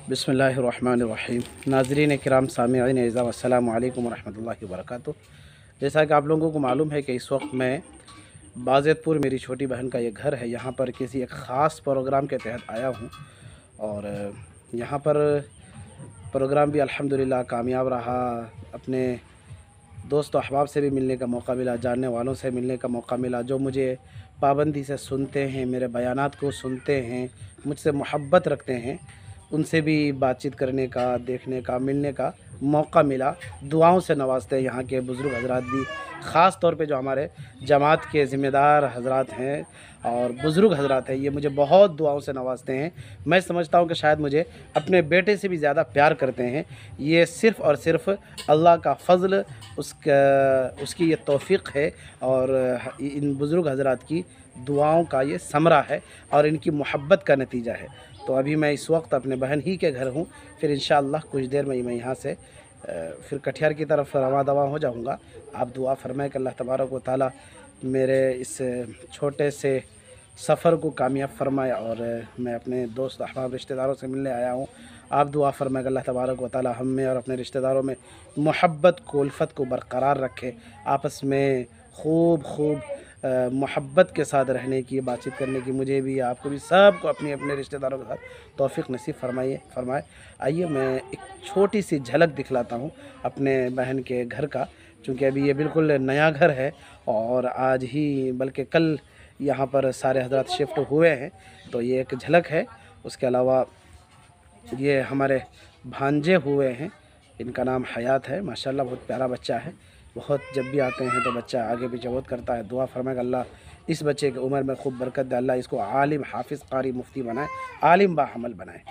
बिस्मिल्लाहिर्रहमानिर्रहीम। नाज़रीन किराम, सामिईन अज़ीज़, अस्सलामु अलैकुम वरहमतुल्लाहि वबरकातुहू। जैसा कि आप लोगों को मालूम है कि इस वक्त मैं बाज़ेतपुर, मेरी छोटी बहन का ये घर है, यहाँ पर किसी एक ख़ास प्रोग्राम के तहत आया हूँ। और यहाँ पर प्रोग्राम भी अल्हम्दुलिल्लाह कामयाब रहा। अपने दोस्त अहबाब से भी मिलने का मौका मिला, जानने वालों से मिलने का मौका मिला, जो मुझे पाबंदी से सुनते हैं, मेरे बयानात को सुनते हैं, मुझसे मोहब्बत रखते हैं, उनसे भी बातचीत करने का, देखने का, मिलने का मौका मिला। दुआओं से नवाजते हैं यहाँ के बुज़ुर्ग हज़रात भी, ख़ास तौर पे जो हमारे जमात के ज़िम्मेदार हज़रात हैं और बुज़ुर्ग हज़रात हैं, ये मुझे बहुत दुआओं से नवाजते हैं। मैं समझता हूँ कि शायद मुझे अपने बेटे से भी ज़्यादा प्यार करते हैं। ये सिर्फ़ और सिर्फ़ अल्लाह का फ़ज़ल, उसकी ये तौफ़ीक़ है और इन बुज़ुर्ग हज़रात की दुआओं का ये समरा है और इनकी मोहब्बत का नतीजा है। तो अभी मैं इस वक्त अपने बहन ही के घर हूँ। फिर इंशाअल्लाह कुछ देर में मैं यहाँ से फिर कटिहार की तरफ रवां दवा हो जाऊँगा। आप दुआ फरमाएं कि अल्लाह तबारक व तआला मेरे इस छोटे से सफ़र को कामयाब फरमाए। और मैं अपने दोस्त अहबाब रिश्तेदारों से मिलने आया हूँ। आप दुआ फरमाएं कि अल्लाह तबारक व तआला हम में और अपने रिश्तेदारों में मोहब्बत को, उल्फत को बरकरार रखे। आपस में खूब मोहब्बत के साथ रहने की, बातचीत करने की मुझे भी, आपको भी, सबको अपने अपने रिश्तेदारों के साथ तौफ़ीक़ नसीब फरमाए। आइए मैं एक छोटी सी झलक दिखलाता हूँ अपने बहन के घर का, चूँकि अभी ये बिल्कुल नया घर है और आज ही बल्कि कल यहाँ पर सारे हज़रात शिफ्ट हुए हैं। तो ये एक झलक है। उसके अलावा ये हमारे भांजे हुए हैं, इनका नाम हयात है। माशाल्लाह बहुत प्यारा बच्चा है। बहुत जब भी आते हैं तो बच्चा आगे पीछे बहुत करता है। दुआ फरमाएगा अल्लाह इस बच्चे की उम्र में खूब बरकत दे, अल्लाह इसको आलिम, हाफिज़, कारी, मुफ्ती बनाए, आलिम बाहमल बनाए।